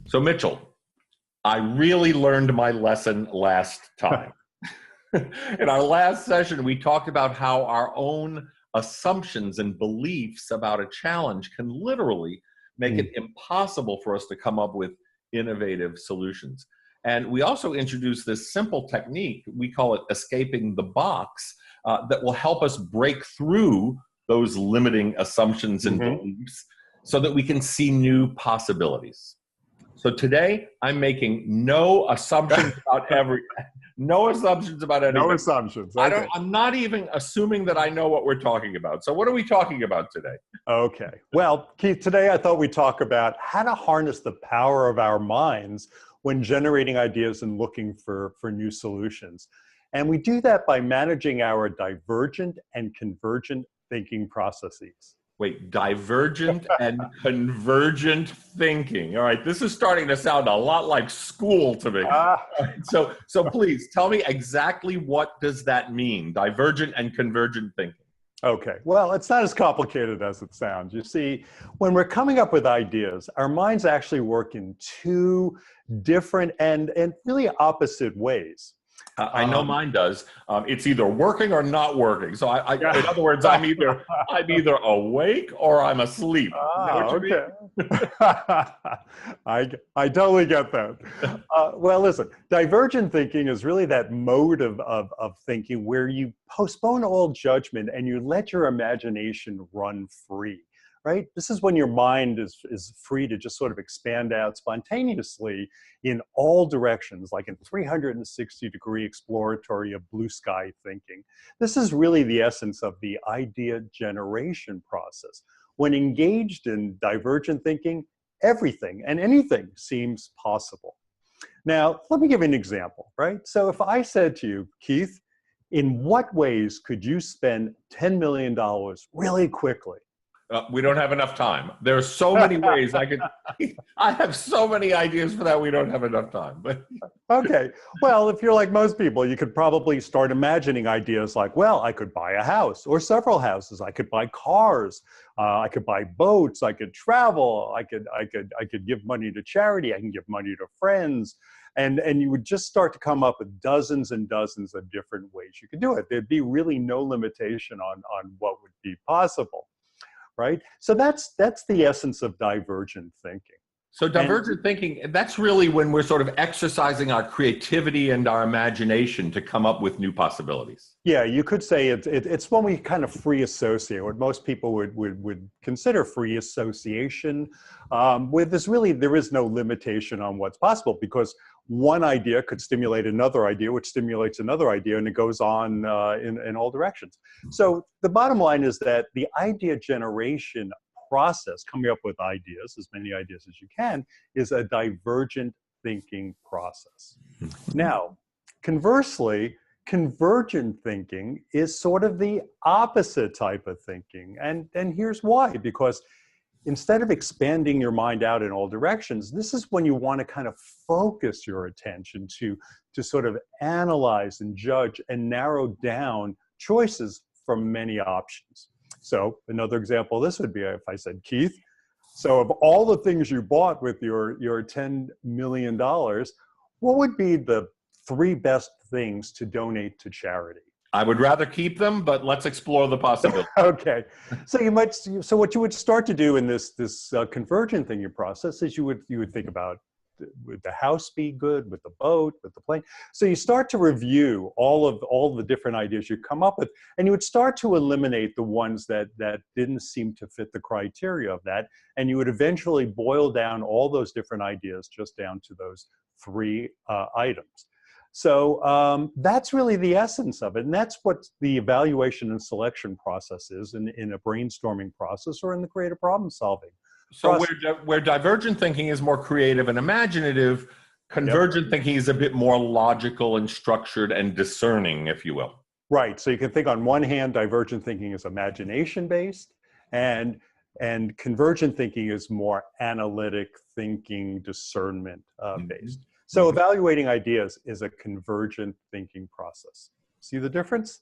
So Mitchell, I really learned my lesson last time. In our last session, we talked about how our own assumptions and beliefs about a challenge can literally make it impossible for us to come up with innovative solutions. And we also introduced this simple technique, we call it escaping the box, that will help us break through those limiting assumptions and beliefs so that we can see new possibilities. So today, I'm making no assumptions about no assumptions about anything. No assumptions. Okay. I'm not even assuming that I know what we're talking about. So what are we talking about today? Okay. Well, Keith, today I thought we'd talk about how to harness the power of our minds when generating ideas and looking for new solutions. And we do that by managing our divergent and convergent thinking processes. Wait, divergent and convergent thinking. All right, this is starting to sound a lot like school to me. So please tell me exactly what does that mean, divergent and convergent thinking? Okay, well, it's not as complicated as it sounds. You see, when we're coming up with ideas, our minds actually work in two different and really opposite ways. I know mine does. It's either working or not working. So in other words, I'm either awake or I'm asleep. Okay. I totally get that. Well, listen, divergent thinking is really that mode of thinking where you postpone all judgment and you let your imagination run free. Right? This is when your mind is free to just sort of expand out spontaneously in all directions, like in 360-degree exploratory of blue sky thinking. This is really the essence of the idea generation process. When engaged in divergent thinking, everything and anything seems possible. Now, let me give you an example, right? So if I said to you, Keith, in what ways could you spend $10 million really quickly? We don't have enough time. There are so many ways I have so many ideas for that. We don't have enough time. But okay. Well, if you're like most people, you could probably start imagining ideas like, well, I could buy a house or several houses. I could buy cars. I could buy boats. I could travel. I could give money to charity. I can give money to friends. And you would just start to come up with dozens and dozens of different ways you could do it. There'd be really no limitation on what would be possible. Right? So that's the essence of divergent thinking. So divergent thinking, that's really when we're sort of exercising our creativity and our imagination to come up with new possibilities. Yeah, you could say it's when we kind of free associate, what most people would consider free association. With this, really, there is no limitation on what's possible because one idea could stimulate another idea, which stimulates another idea, and it goes on in all directions. So the bottom line is that the idea generation process, coming up with ideas, as many ideas as you can, is a divergent thinking process. Now, conversely, convergent thinking is sort of the opposite type of thinking. And here's why, because instead of expanding your mind out in all directions, this is when you want to kind of focus your attention to sort of analyze and judge and narrow down choices from many options. So another example of this would be if I said, Keith, so of all the things you bought with your $10 million, what would be the 3 best things to donate to charity? I would rather keep them, but let's explore the possibility. Okay, so what you would start to do in this convergent thinking process is you would think about, would the house be good, with the boat, with the plane? So you start to review all the different ideas you come up with, and you would start to eliminate the ones that didn't seem to fit the criteria of that, and you would eventually boil down all those different ideas just down to those 3 items. So that's really the essence of it, and that's what the evaluation and selection process is in a brainstorming process or in the creative problem solving. So where divergent thinking is more creative and imaginative, convergent thinking is a bit more logical and structured and discerning, if you will. Right. So you can think on one hand, divergent thinking is imagination-based, and And convergent thinking is more analytic thinking, discernment based. So evaluating ideas is a convergent thinking process. See the difference?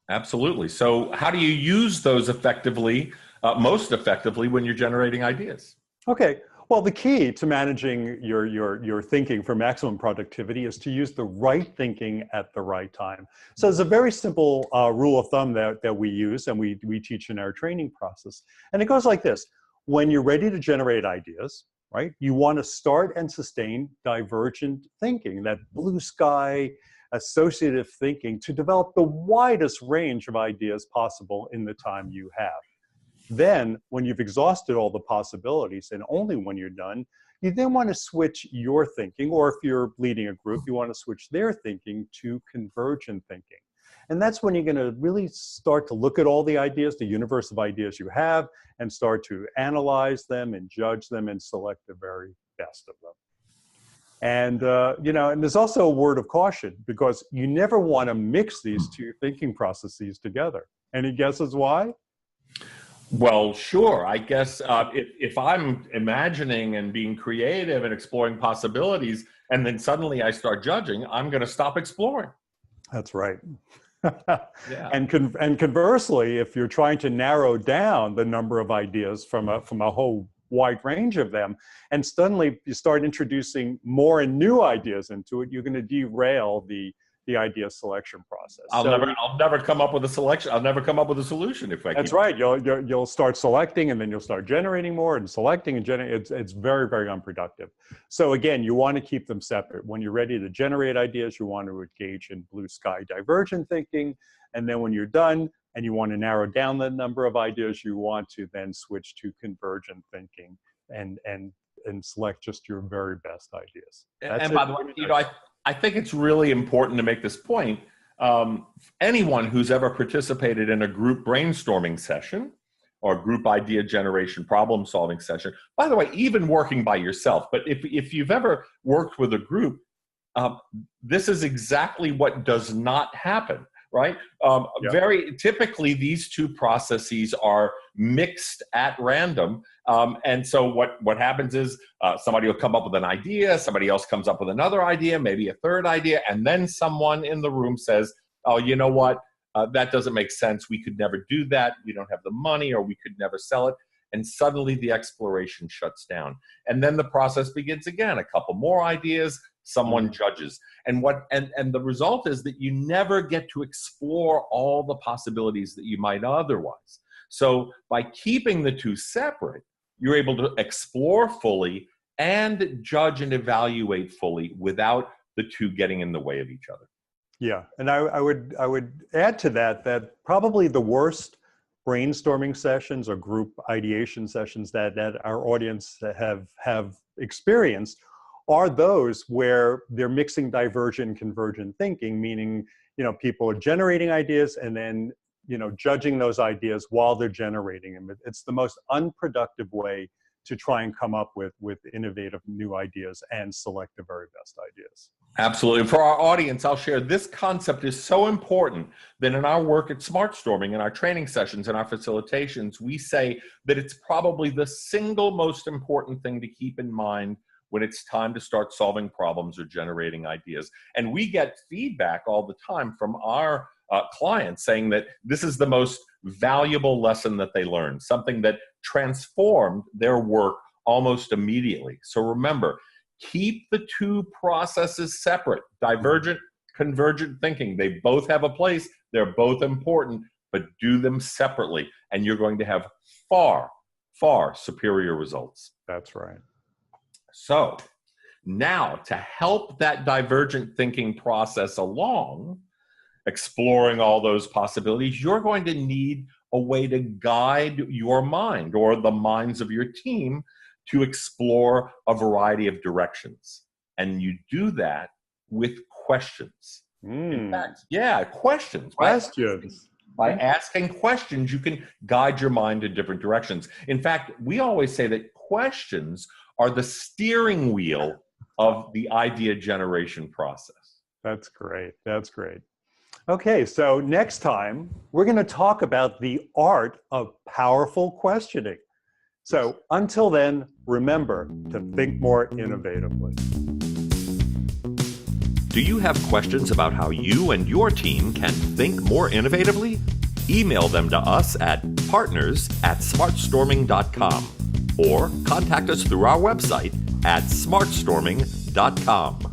Absolutely. So how do you use those effectively, most effectively, when you're generating ideas? Okay. Well, the key to managing your thinking for maximum productivity is to use the right thinking at the right time. So there's a very simple rule of thumb that we use and we teach in our training process. And it goes like this. When you're ready to generate ideas, right, you want to start and sustain divergent thinking, that blue sky associative thinking, to develop the widest range of ideas possible in the time you have. Then, when you've exhausted all the possibilities, and only when you're done, you then want to switch your thinking, or if you're leading a group, you want to switch their thinking to convergent thinking. And that's when you're going to really start to look at all the ideas, the universe of ideas you have, and start to analyze them and judge them and select the very best of them. And, and there's also a word of caution, because you never want to mix these two thinking processes together. Any guesses why? Well, sure. I guess if I'm imagining and being creative and exploring possibilities, and then suddenly I start judging, I'm going to stop exploring. That's right. Yeah. And conversely, if you're trying to narrow down the number of ideas from a whole wide range of them, and suddenly you start introducing more and new ideas into it, you're going to derail the idea selection process. I'll never come up with a selection. I'll never come up with a solution if I. That's right. You'll start selecting, and then you'll start generating more and selecting and generating. It's very, very unproductive. So again, you want to keep them separate. When you're ready to generate ideas, you want to engage in blue sky divergent thinking, and then when you're done and you want to narrow down the number of ideas, you want to then switch to convergent thinking and select just your very best ideas. And by the way, I think it's really important to make this point. Anyone who's ever participated in a group brainstorming session or group idea generation problem solving session, by the way, even working by yourself, but if you've ever worked with a group, this is exactly what does not happen, right? Yep. Very typically, these two processes are mixed at random. And so what happens is somebody will come up with an idea, somebody else comes up with another idea, maybe a third idea, and then someone in the room says, oh, you know what, that doesn't make sense. We could never do that. We don't have the money, or we could never sell it. And suddenly the exploration shuts down. And then the process begins again, a couple more ideas, someone judges. And the result is that you never get to explore all the possibilities that you might otherwise. So by keeping the two separate, you're able to explore fully and judge and evaluate fully without the two getting in the way of each other. Yeah, and I would add to that probably the worst brainstorming sessions or group ideation sessions that our audience have experienced are those where they're mixing divergent and convergent thinking, meaning, people are generating ideas and then, judging those ideas while they're generating them. It's the most unproductive way to try and come up with innovative new ideas and select the very best ideas. Absolutely. For our audience, I'll share this concept is so important that in our work at SmartStorming, in our training sessions, in our facilitations, we say that it's probably the single most important thing to keep in mind when it's time to start solving problems or generating ideas. And we get feedback all the time from our clients saying that this is the most valuable lesson that they learned, something that transformed their work almost immediately. So remember, keep the two processes separate. Divergent, convergent thinking. They both have a place. They're both important, but do them separately. And you're going to have far, far superior results. That's right. So now to help that divergent thinking process along, exploring all those possibilities, you're going to need a way to guide your mind or the minds of your team to explore a variety of directions. And you do that with questions. In fact, questions. By asking questions, you can guide your mind in different directions. In fact, we always say that questions are the steering wheel of the idea generation process. That's great. That's great. Okay, so next time, we're going to talk about the art of powerful questioning. So until then, remember to think more innovatively. Do you have questions about how you and your team can think more innovatively? Email them to us at partners@smartstorming.com or contact us through our website at smartstorming.com.